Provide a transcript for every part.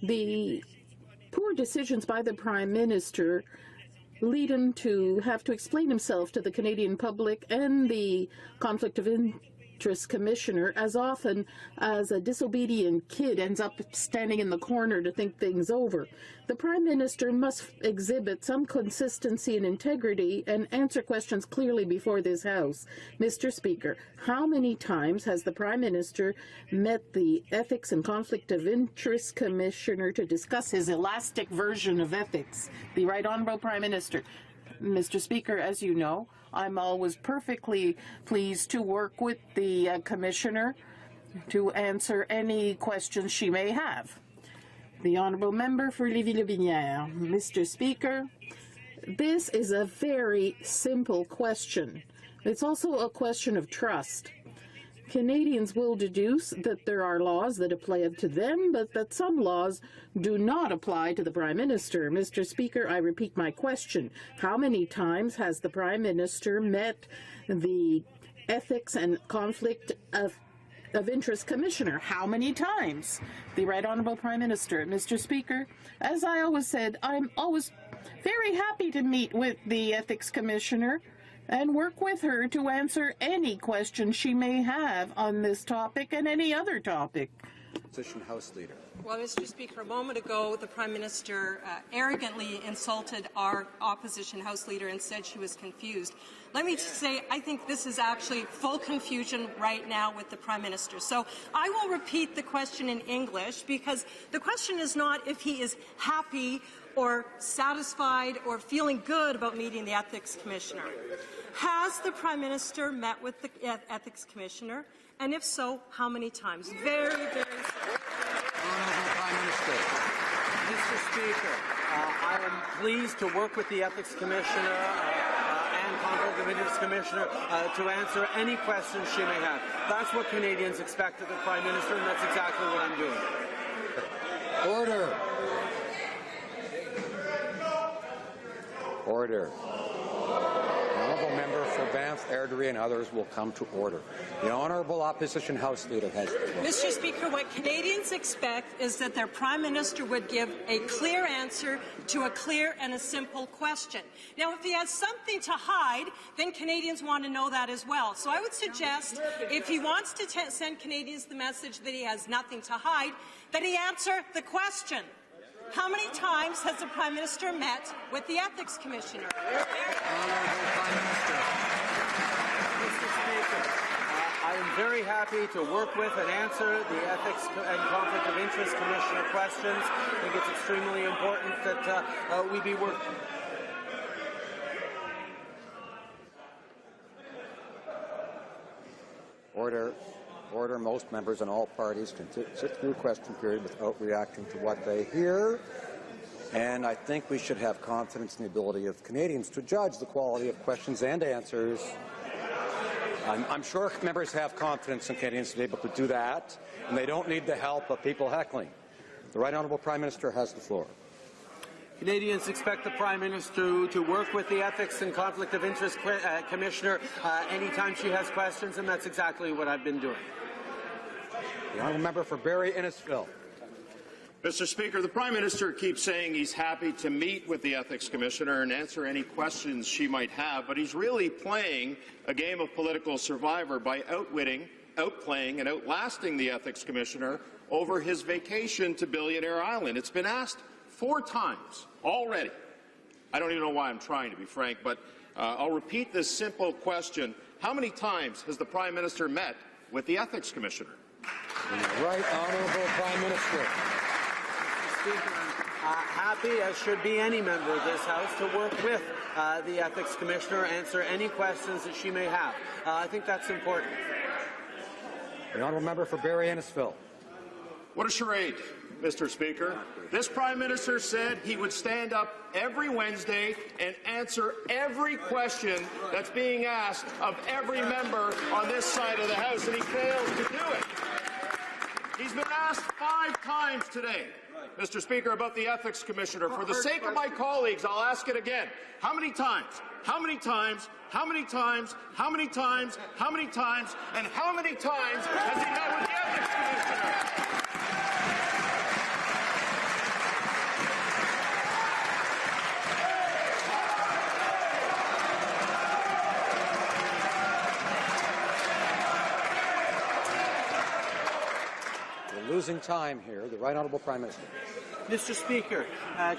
The poor decisions by the Prime Minister lead him to have to explain himself to the Canadian public and the Conflict of Interest Commissioner as often as a disobedient kid ends up standing in the corner to think things over. The Prime Minister must exhibit some consistency and integrity and answer questions clearly before this House. Mr. Speaker, how many times has the Prime Minister met the Ethics and Conflict of Interest Commissioner to discuss his elastic version of ethics? The Right Honourable Prime Minister. Mr. Speaker, as you know, I'm always perfectly pleased to work with the Commissioner to answer any questions she may have. The Honourable Member for Lévis-le-Binière. Mr. Speaker, this is a very simple question. It's also a question of trust. Canadians will deduce that there are laws that apply to them, but that some laws do not apply to the Prime Minister. Mr. Speaker, I repeat my question. How many times has the Prime Minister met the Ethics and Conflict of Interest Commissioner? How many times? The Right Honourable Prime Minister. Mr. Speaker, as I always said, I'm always very happy to meet with the Ethics Commissioner and work with her to answer any questions she may have on this topic and any other topic. Opposition House Leader. Well, Mr. Speaker, a moment ago, the Prime Minister arrogantly insulted our Opposition House Leader and said she was confused. Let me say, I think this is actually full confusion right now with the Prime Minister. So I will repeat the question in English, because the question is not if he is happy or satisfied or feeling good about meeting the Ethics Commissioner. Has the Prime Minister met with the Ethics Commissioner? And if so, how many times? Very, very simple. Honourable Prime Minister. Mr. Speaker, I am pleased to work with the Ethics Commissioner and Conflict of Interest Commissioner to answer any questions she may have. That's what Canadians expect of the Prime Minister, and that's exactly what I'm doing. Order. Order. The honourable member for Banff, Airdrie and others will come to order. The Honourable Opposition House Leader has the floor. Mr. Speaker, what Canadians expect is that their Prime Minister would give a clear answer to a clear and a simple question. Now, if he has something to hide, then Canadians want to know that as well. So I would suggest, if he wants to send Canadians the message that he has nothing to hide, that he answer the question. How many times has the Prime Minister met with the Ethics Commissioner? Honourable Prime Minister. Mr. Speaker, I am very happy to work with and answer the Ethics and Conflict of Interest Commissioner questions. I think it's extremely important that we be working. Order. Order. Most members and all parties can sit through question period without reacting to what they hear. And I think we should have confidence in the ability of Canadians to judge the quality of questions and answers. I'm sure members have confidence in Canadians to be able to do that, and they don't need the help of people heckling. The Right Honourable Prime Minister has the floor. Canadians expect the Prime Minister to work with the Ethics and Conflict of Interest Commissioner anytime she has questions, and that's exactly what I've been doing. The Honourable Member for Barrie Innisfil. Mr. Speaker, the Prime Minister keeps saying he's happy to meet with the Ethics Commissioner and answer any questions she might have, but he's really playing a game of political survivor by outwitting, outplaying and outlasting the Ethics Commissioner over his vacation to Billionaire Island. It's been asked 4 times already. I don't even know why I'm trying, to be frank, but I'll repeat this simple question. How many times has the Prime Minister met with the Ethics Commissioner? The Right Honourable Prime Minister. Mr. Speaker, I'm happy, as should be any member of this House, to work with the Ethics Commissioner, answer any questions that she may have. I think that's important. The Honourable Member for Barrie Innisfil. What a charade, Mr. Speaker. This Prime Minister said he would stand up every Wednesday and answer every question that's being asked of every member on this side of the House, and he fails to do it. He's been asked 5 times today, Mr. Speaker, about the Ethics Commissioner. For the sake of my colleagues, I'll ask it again. How many times? How many times? How many times? How many times? How many times? And how many times has he met with the Ethics Commissioner? losing time here. The Right Honourable Prime Minister. Mr. Speaker,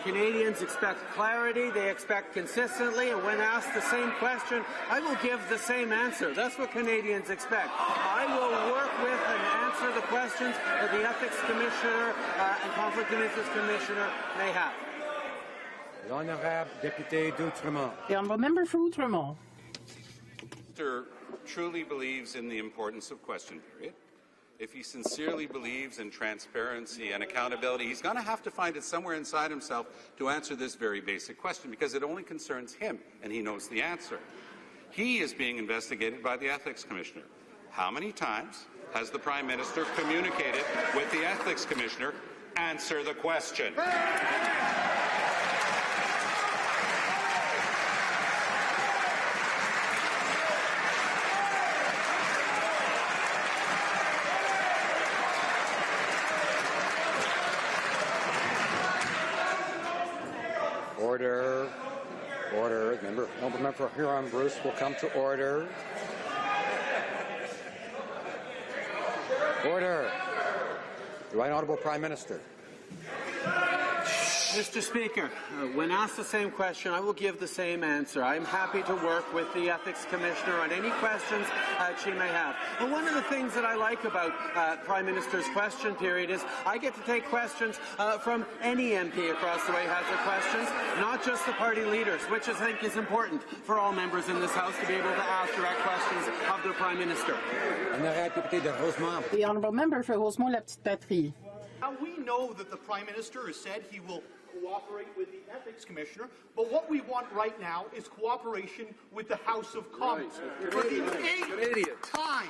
Canadians expect clarity, they expect consistently, and when asked the same question, I will give the same answer. That's what Canadians expect. I will work with and answer the questions that the Ethics Commissioner and Conflict of Interest Commissioner may have. The Honourable Député d'Outremont. The Honourable Member for Outremont. Mr. truly believes in the importance of question period, if he sincerely believes in transparency and accountability, he's going to have to find it somewhere inside himself to answer this very basic question, because it only concerns him, and he knows the answer. He is being investigated by the Ethics Commissioner. How many times has the Prime Minister communicated with the Ethics Commissioner? Answer the question. Order. Order. Member for Huron-Bruce will come to order. Order. The Right Honourable Prime Minister. Mr. Speaker, when asked the same question, I will give the same answer. I am happy to work with the Ethics Commissioner on any questions she may have. And one of the things that I like about Prime Minister's question period is I get to take questions from any MP across the way who has their questions, not just the party leaders, which I think is important for all members in this House to be able to ask direct questions of their Prime Minister. The Honourable Member for Rosemont-la-Petite-Patrie. Now, we know that the Prime Minister has said he will cooperate with the Ethics Commissioner, but what we want right now is cooperation with the House of Commons. For the 8th time,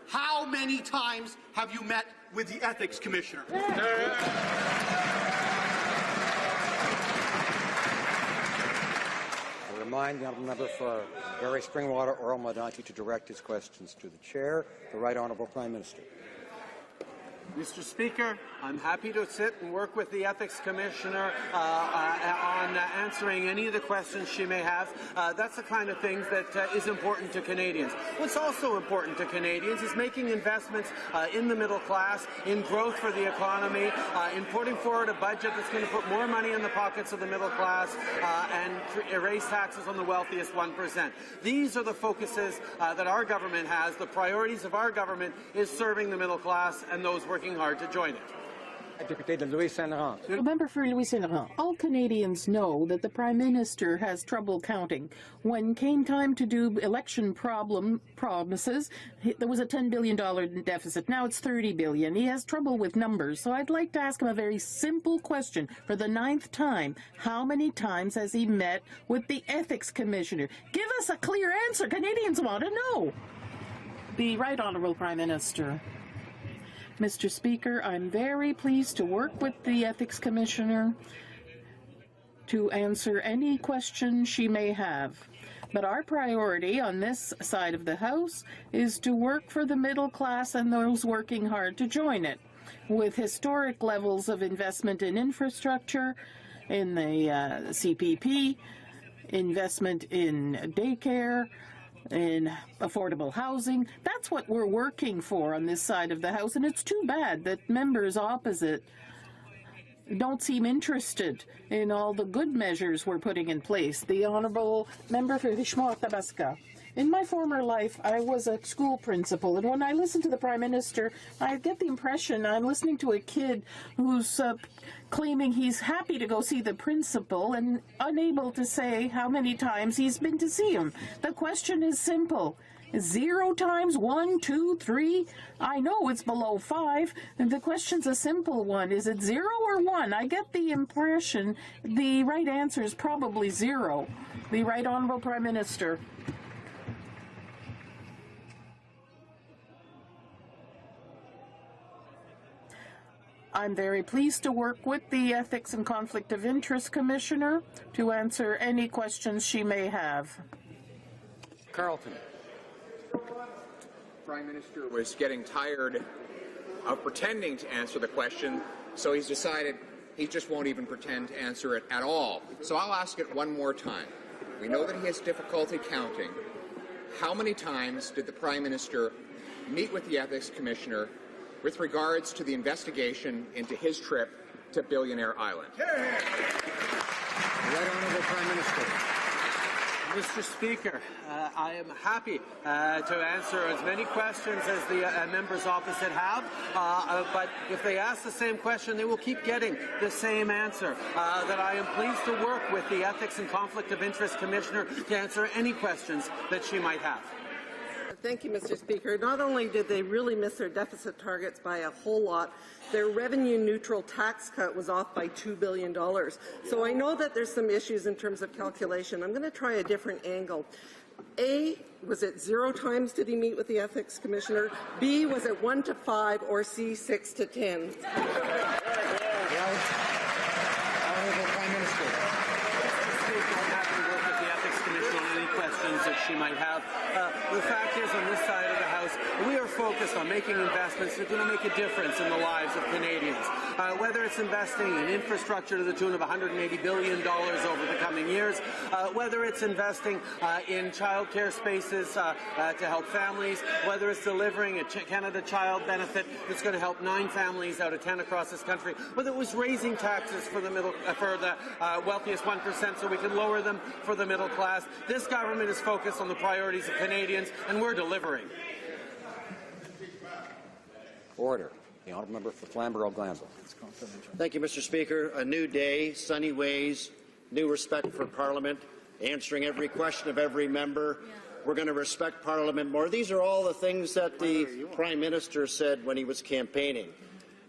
how many times have you met with the Ethics Commissioner? I remind the Honourable Member for Barrie Springwater Oral Modanti to direct his questions to the Chair, the Right Honourable Prime Minister. Mr. Speaker, I'm happy to sit and work with the Ethics Commissioner on answering any of the questions she may have. That's the kind of things that is important to Canadians. What's also important to Canadians is making investments in the middle class, in growth for the economy, in putting forward a budget that's going to put more money in the pockets of the middle class and erase taxes on the wealthiest 1%. These are the focuses that our government has. The priorities of our government is serving the middle class and those working hard to join it. The member for Louis Saint Laurent. All Canadians know that the Prime Minister has trouble counting. When came time to do election promises, there was a $10 billion deficit. Now it's $30 billion. He has trouble with numbers. So I'd like to ask him a very simple question. For the 9th time, how many times has he met with the Ethics Commissioner? Give us a clear answer. Canadians want to know. The Right Honourable Prime Minister. Mr. Speaker, I'm very pleased to work with the Ethics Commissioner to answer any question she may have. But our priority on this side of the House is to work for the middle class and those working hard to join it, with historic levels of investment in infrastructure, in the CPP, investment in daycare, in affordable housing. That's what we're working for on this side of the House, and it's too bad that members opposite don't seem interested in all the good measures we're putting in place. The Honourable Member for Richmond-Tabasca. In my former life, I was a school principal, and when I listen to the Prime Minister, I get the impression I'm listening to a kid who's claiming he's happy to go see the principal and unable to say how many times he's been to see him. The question is simple. 0 times, 1, 2, 3? I know it's below 5. And the question's a simple one. Is it 0 or 1? I get the impression the right answer is probably 0. The Right Honourable Prime Minister. I'm very pleased to work with the Ethics and Conflict of Interest Commissioner to answer any questions she may have. Carleton. Prime Minister was getting tired of pretending to answer the question, so he's decided he just won't even pretend to answer it at all. So I'll ask it one more time. We know that he has difficulty counting. How many times did the Prime Minister meet with the Ethics Commissioner with regards to the investigation into his trip to Billionaire Island. The Right Honourable Prime Minister. Mr. Speaker, I am happy to answer as many questions as the members opposite have, but if they ask the same question, they will keep getting the same answer, that I am pleased to work with the Ethics and Conflict of Interest Commissioner to answer any questions that she might have. Thank you, Mr. Speaker. Not only did they really miss their deficit targets by a whole lot, their revenue-neutral tax cut was off by $2 billion. So I know that there's some issues in terms of calculation. I'm going to try a different angle. A, was it 0 times did he meet with the Ethics Commissioner? B, was it 1 to 5? Or C, 6 to 10? Honourable Prime Minister. I'm happy to work with the Ethics Commission on any questions that she might have. The fact is, on this side of the House, we are focused on making investments that are going to make a difference in the lives of Canadians. Whether it's investing in infrastructure to the tune of $180 billion over the coming years, whether it's investing in childcare spaces to help families, whether it's delivering a Canada Child benefit that's going to help 9 families out of 10 across this country, whether it was raising taxes for the wealthiest 1% so we can lower them for the middle class. This government is focused on the priorities of Canadians, and we're delivering. Order. The Honourable Member for Flamborough-Glanville. Thank you, Mr. Speaker. A new day, sunny ways, new respect for Parliament, answering every question of every member. We're going to respect Parliament more. These are all the things that the Prime Minister said when he was campaigning.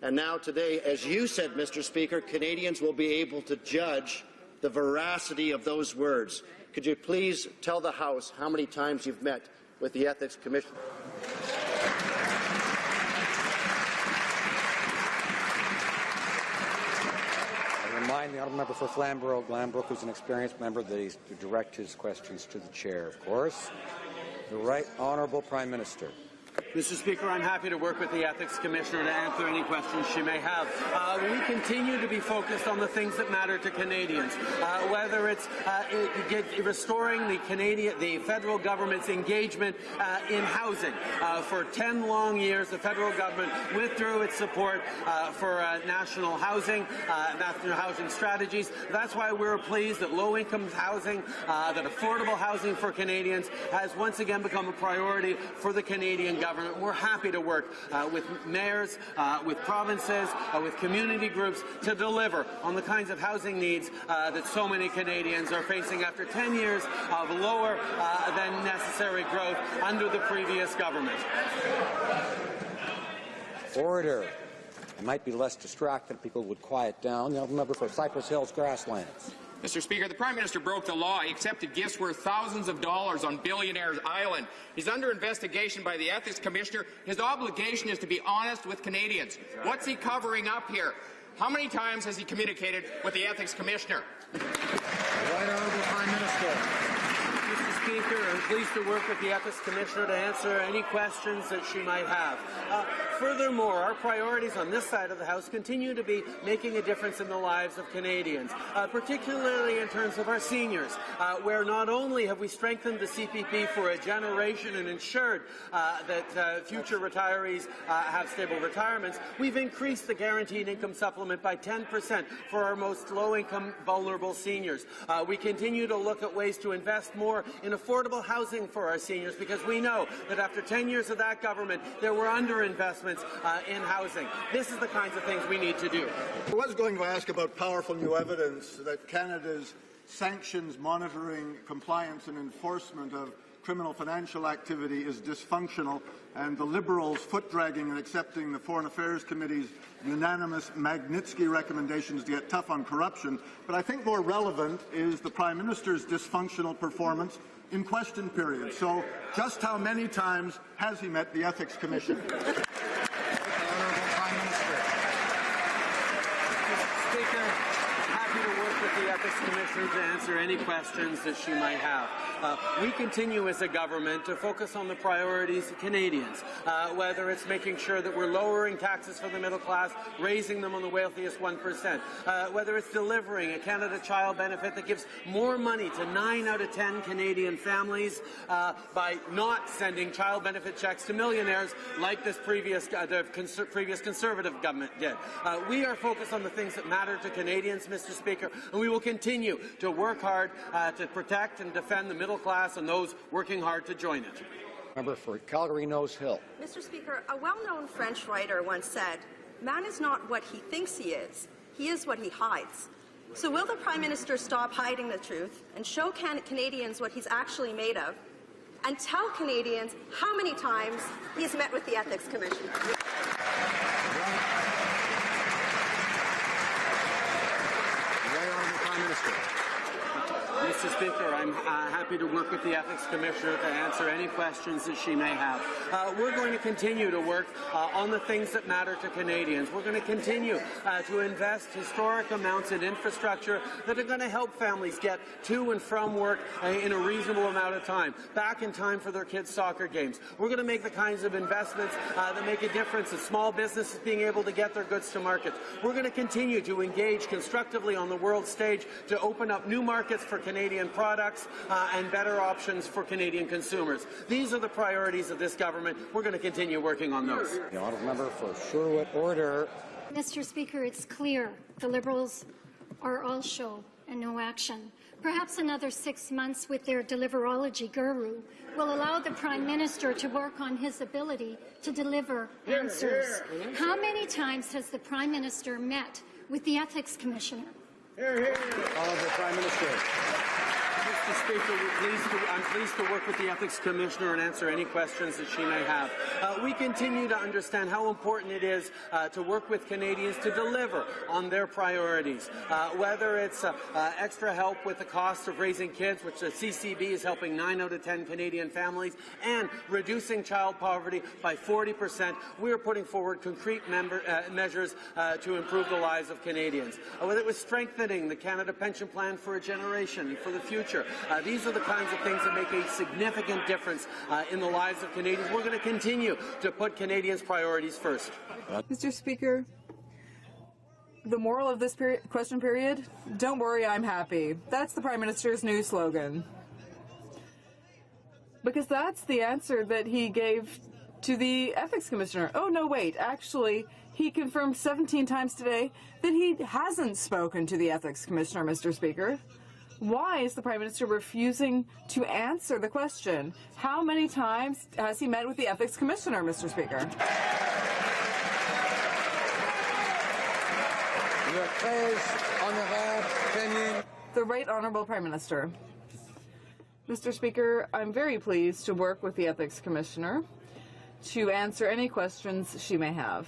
And now today, as you said, Mr. Speaker, Canadians will be able to judge the veracity of those words. Could you please tell the House how many times you've met with the Ethics Commission? I remind the Honourable Member for Flamborough-Glanbrook, who's an experienced member, that he's to direct his questions to the Chair, of course. The Right Honourable Prime Minister. Mr. Speaker, I'm happy to work with the Ethics Commissioner to answer any questions she may have. We continue to be focused on the things that matter to Canadians, whether it's restoring the federal government's engagement in housing. For 10 long years, the federal government withdrew its support for national housing strategies. That's why we're pleased that low-income housing, that affordable housing for Canadians has once again become a priority for the Canadian government. We're happy to work with mayors, with provinces, with community groups to deliver on the kinds of housing needs that so many Canadians are facing after 10 years of lower than necessary growth under the previous government. Order. It might be less distracting if people would quiet down. The Honourable Member for Cypress Hills Grasslands. Mr. Speaker, the Prime Minister broke the law. He accepted gifts worth thousands of dollars on Billionaire's Island. He's under investigation by the Ethics Commissioner. His obligation is to be honest with Canadians. What's he covering up here? How many times has he communicated with the Ethics Commissioner? The Right Honourable Prime Minister. Mr. Speaker, I'm pleased to work with the Ethics Commissioner to answer any questions that she might have. Furthermore, our priorities on this side of the House continue to be making a difference in the lives of Canadians, particularly in terms of our seniors, where not only have we strengthened the CPP for a generation and ensured that future retirees have stable retirements, we've increased the guaranteed income supplement by 10% for our most low-income vulnerable seniors. We continue to look at ways to invest more in affordable housing for our seniors, because we know that after 10 years of that government, there were underinvestments in housing. This is the kinds of things we need to do. I was going to ask about powerful new evidence that Canada's sanctions, monitoring, compliance and enforcement of criminal financial activity is dysfunctional, and the Liberals' foot-dragging and accepting the Foreign Affairs Committee's unanimous Magnitsky recommendations to get tough on corruption. But I think more relevant is the Prime Minister's dysfunctional performance in question period. So just how many times has he met the Ethics Commission? with the Ethics Commissioner to answer any questions that she might have. We continue as a government to focus on the priorities of Canadians, whether it's making sure that we're lowering taxes for the middle class, raising them on the wealthiest 1%, whether it's delivering a Canada Child benefit that gives more money to 9 out of 10 Canadian families by not sending child benefit checks to millionaires like this previous Conservative government did. We are focused on the things that matter to Canadians, Mr. Speaker, and we will continue to work hard to protect and defend the middle class and those working hard to join it. Member for Calgary Nose Hill. Mr. Speaker, a well-known French writer once said, "Man is not what he thinks he is what he hides." So will the Prime Minister stop hiding the truth and show Canadians what he's actually made of, and tell Canadians how many times he's met with the Ethics Commissioner? Mr. Speaker, I'm happy to work with the Ethics Commissioner to answer any questions that she may have. We're going to continue to work on the things that matter to Canadians. We're going to continue to invest historic amounts in infrastructure that are going to help families get to and from work in a reasonable amount of time, back in time for their kids' soccer games. We're going to make the kinds of investments that make a difference in small businesses being able to get their goods to market. We're going to continue to engage constructively on the world stage to open up new markets for Canadian products and better options for Canadian consumers. These are the priorities of this government. We're going to continue working on those. The honourable member for Sherwood, order. Mr. Speaker, it's clear the Liberals are all show and no action. Perhaps another 6 months with their deliverology guru will allow the Prime Minister to work on his ability to deliver answers. How many times has the Prime Minister met with the Ethics Commissioner? Honourable Prime Minister. Mr. Speaker, I'm pleased to work with the Ethics Commissioner and answer any questions that she may have. We continue to understand how important it is to work with Canadians to deliver on their priorities, whether it's extra help with the cost of raising kids, which the CCB is helping 9 out of 10 Canadian families, and reducing child poverty by 40%. We are putting forward concrete measures to improve the lives of Canadians. Whether it was strengthening the Canada Pension Plan for a generation and for the future. These are the kinds of things that make a significant difference in the lives of Canadians. We're going to continue to put Canadians' priorities first. Mr. Speaker, the moral of this question period, don't worry, I'm happy. That's the Prime Minister's new slogan. Because that's the answer that he gave to the Ethics Commissioner. Oh, no, wait, actually, he confirmed 17 times today that he hasn't spoken to the Ethics Commissioner, Mr. Speaker. Why is the Prime Minister refusing to answer the question? How many times has he met with the Ethics Commissioner, Mr. Speaker? The Right Honourable Prime Minister. Mr. Speaker, I'm very pleased to work with the Ethics Commissioner to answer any questions she may have.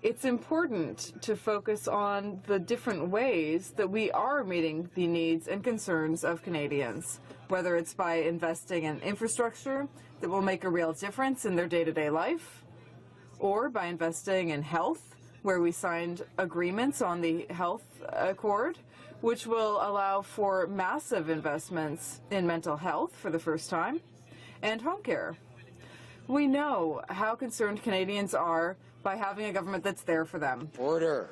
It's important to focus on the different ways that we are meeting the needs and concerns of Canadians, whether it's by investing in infrastructure that will make a real difference in their day-to-day life, or by investing in health, where we signed agreements on the Health Accord, which will allow for massive investments in mental health for the first time, and home care. We know how concerned Canadians are by having a government that's there for them. Order.